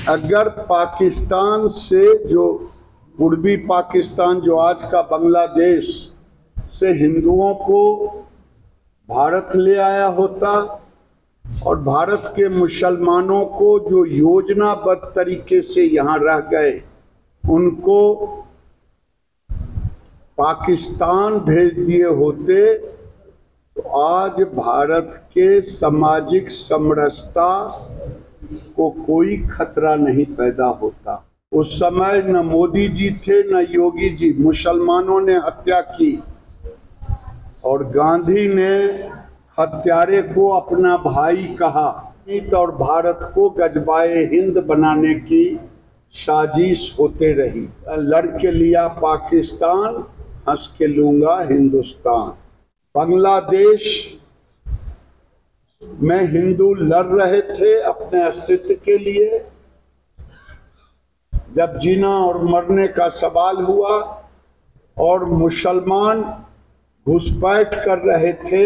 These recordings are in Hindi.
अगर पाकिस्तान से जो पूर्वी पाकिस्तान जो आज का बांग्लादेश से हिंदुओं को भारत ले आया होता और भारत के मुसलमानों को जो योजनाबद्ध तरीके से यहाँ रह गए उनको पाकिस्तान भेज दिए होते तो आज भारत के सामाजिक समरसता को कोई खतरा नहीं पैदा होता। उस समय न मोदी जी थे न योगी जी। मुसलमानों ने हत्या की और गांधी ने हत्यारे को अपना भाई कहा और भारत को गजबाए हिंद बनाने की साजिश होते रही। लड़के लिया पाकिस्तान, हंस के लूंगा हिंदुस्तान। बांग्लादेश में हिंदू लड़ रहे थे अपने अस्तित्व के लिए। जब जीना और मरने का सवाल हुआ और मुसलमान घुसपैठ कर रहे थे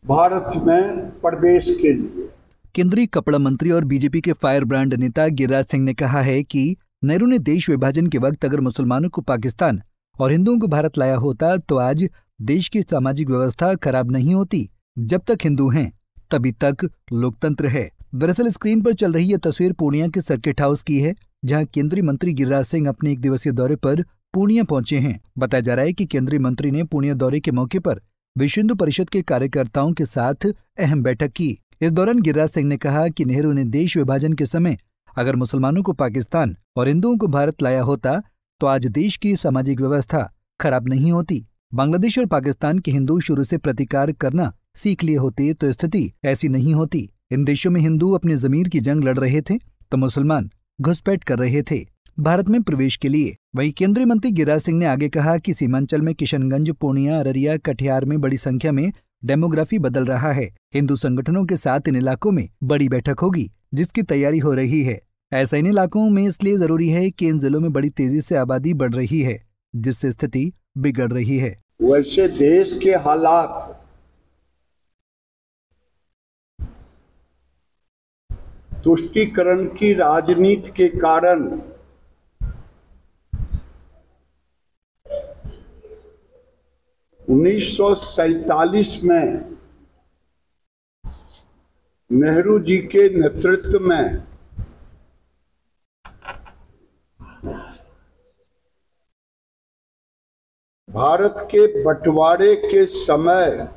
भारत में प्रवेश के लिए। केंद्रीय कपड़ा मंत्री और बीजेपी के फायर ब्रांड नेता गिरिराज सिंह ने कहा है कि नेहरू ने देश विभाजन के वक्त अगर मुसलमानों को पाकिस्तान और हिंदुओं को भारत लाया होता तो आज देश की सामाजिक व्यवस्था खराब नहीं होती। जब तक हिंदू हैं तभी तक लोकतंत्र है। दरअसल स्क्रीन पर चल रही यह तस्वीर पूर्णिया के सर्किट हाउस की है, जहां केंद्रीय मंत्री गिरिराज सिंह अपने 1 दिवसीय दौरे पर पूर्णिया पहुंचे हैं। बताया जा रहा है कि केंद्रीय मंत्री ने पूर्णिया दौरे के मौके पर विश्व हिंदू परिषद के कार्यकर्ताओं के साथ अहम बैठक की। इस दौरान गिरिराज सिंह ने कहा कि नेहरू ने देश विभाजन के समय अगर मुसलमानों को पाकिस्तान और हिंदुओं को भारत लाया होता तो आज देश की सामाजिक व्यवस्था खराब नहीं होती। बांग्लादेश और पाकिस्तान के हिंदू शुरू से प्रतिकार करना सीख लिए होते तो स्थिति ऐसी नहीं होती। इन देशों में हिंदू अपनी जमीर की जंग लड़ रहे थे तो मुसलमान घुसपैठ कर रहे थे भारत में प्रवेश के लिए। वहीं केंद्रीय मंत्री गिरिराज सिंह ने आगे कहा कि सीमांचल में किशनगंज, पूर्णिया, अररिया, कटिहार में बड़ी संख्या में डेमोग्राफी बदल रहा है। हिंदू संगठनों के साथ इन इलाकों में बड़ी बैठक होगी जिसकी तैयारी हो रही है। ऐसा इन इलाकों में इसलिए जरूरी है कि इन जिलों में बड़ी तेजी से आबादी बढ़ रही है जिससे स्थिति बिगड़ रही है। वैसे देश के हालात तुष्टीकरण की राजनीति के कारण उन्नीस सौ 1947 में नेहरू जी के नेतृत्व में भारत के बंटवारे के समय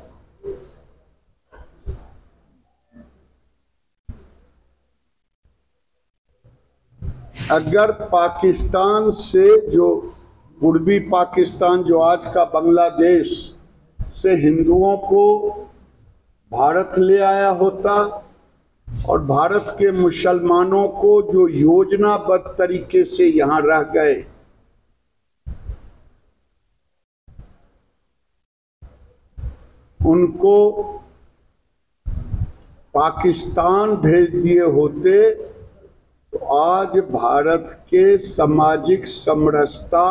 अगर पाकिस्तान से जो पूर्वी पाकिस्तान जो आज का बांग्लादेश से हिंदुओं को भारत ले आया होता और भारत के मुसलमानों को जो योजनाबद्ध तरीके से यहाँ रह गए उनको पाकिस्तान भेज दिए होते तो आज भारत के सामाजिक समरसता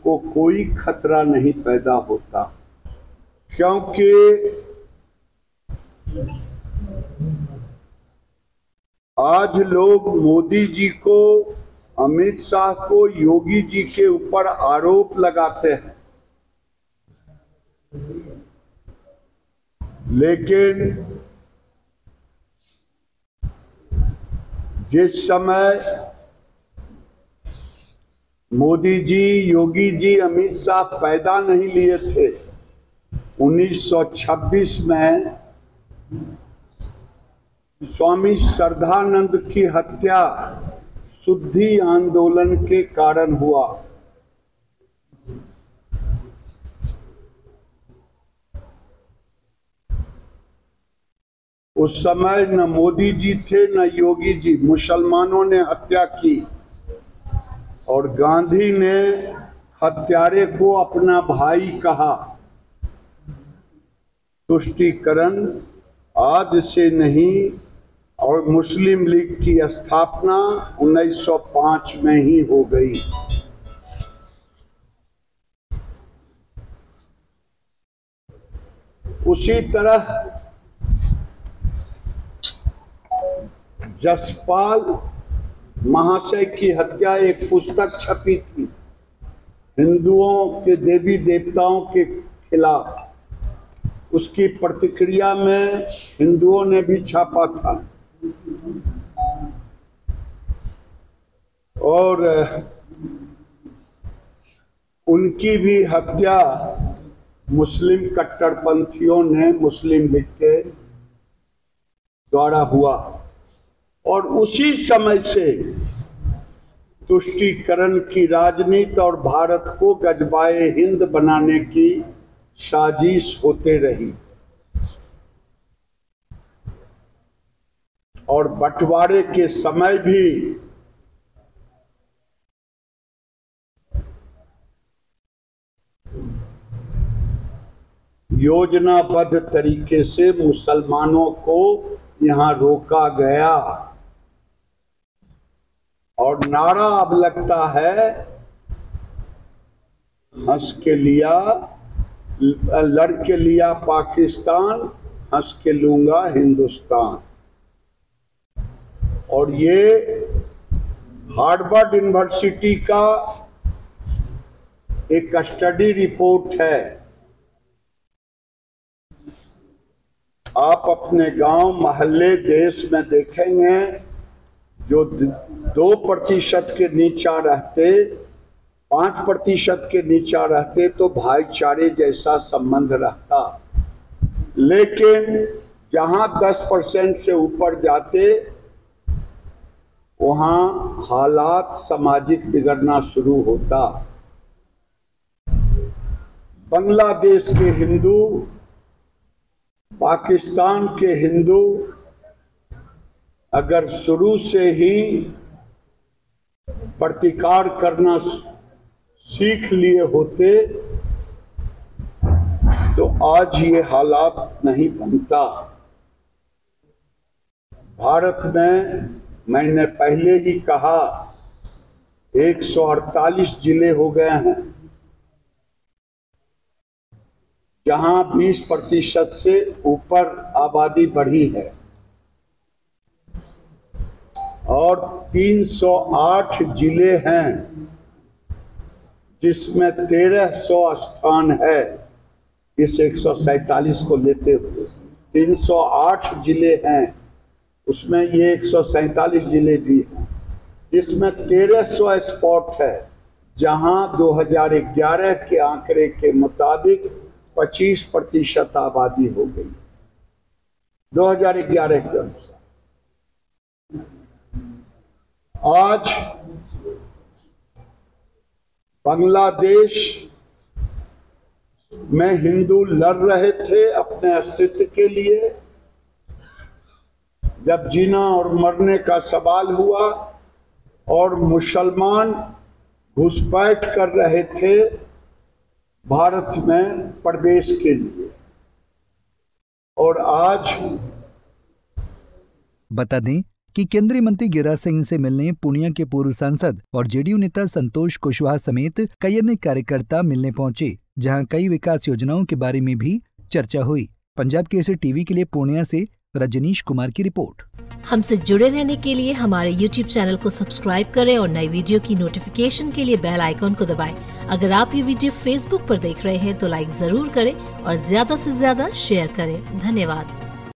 को कोई खतरा नहीं पैदा होता। क्योंकि आज लोग मोदी जी को, अमित शाह को, योगी जी के ऊपर आरोप लगाते हैं, लेकिन जिस समय मोदी जी, योगी जी, अमित शाह पैदा नहीं लिए थे 1926 में स्वामी श्रद्धानंद की हत्या शुद्धि आंदोलन के कारण हुआ। उस समय न मोदी जी थे न योगी जी। मुसलमानों ने हत्या की और गांधी ने हत्यारे को अपना भाई कहा। तुष्टीकरण आज से नहीं और मुस्लिम लीग की स्थापना 1905 में ही हो गई। उसी तरह जसपाल महाशय की हत्या एक पुस्तक छपी थी हिंदुओं के देवी देवताओं के खिलाफ, उसकी प्रतिक्रिया में हिंदुओं ने भी छापा था और उनकी भी हत्या मुस्लिम कट्टरपंथियों ने मुस्लिम लीग के द्वारा हुआ और उसी समय से तुष्टीकरण की राजनीति और भारत को गजबाए हिंद बनाने की साजिश होते रही और बंटवारे के समय भी योजनाबद्ध तरीके से मुसलमानों को यहां रोका गया और नारा अब लगता है हंस के लिया लड़ के लिया पाकिस्तान, हंस के लूंगा हिंदुस्तान। और ये हार्वर्ड यूनिवर्सिटी का एक स्टडी रिपोर्ट है। आप अपने गांव मोहल्ले देश में देखेंगे जो 2% के नीचा रहते, 5% के नीचा रहते तो भाईचारे जैसा संबंध रहता, लेकिन जहां 10% से ऊपर जाते वहां हालात सामाजिक बिगड़ना शुरू होता। बांग्लादेश के हिंदू, पाकिस्तान के हिंदू अगर शुरू से ही प्रतिकार करना सीख लिए होते तो आज ये हालात नहीं बनता। भारत में मैंने पहले ही कहा 148 जिले हो गए हैं जहां 20% से ऊपर आबादी बढ़ी है और 308 जिले हैं जिसमें 1300 स्थान है। इस 147 को लेते हुए 308 जिले हैं, उसमें ये 147 जिले भी हैं जिसमें 1300 स्पॉट है जहां 2011 के आंकड़े के मुताबिक 25% आबादी हो गई 2011 के अनुसार। आज बांग्लादेश में हिंदू लड़ रहे थे अपने अस्तित्व के लिए। जब जीना और मरने का सवाल हुआ और मुसलमान घुसपैठ कर रहे थे भारत में प्रवेश के लिए, और आज बता दें कि केंद्रीय मंत्री गिरिराज सिंह से मिलने पूर्णिया के पूर्व सांसद और जेडीयू नेता संतोष कुशवाहा समेत कई अन्य कार्यकर्ता मिलने पहुंचे, जहां कई विकास योजनाओं के बारे में भी चर्चा हुई। पंजाब केसरी टीवी के लिए पूर्णिया से रजनीश कुमार की रिपोर्ट। हमसे जुड़े रहने के लिए हमारे YouTube चैनल को सब्सक्राइब करें और नई वीडियो की नोटिफिकेशन के लिए बेल आइकॉन को दबाएं। अगर आप ये वीडियो Facebook पर देख रहे हैं तो लाइक जरूर करें और ज्यादा से ज्यादा शेयर करें। धन्यवाद।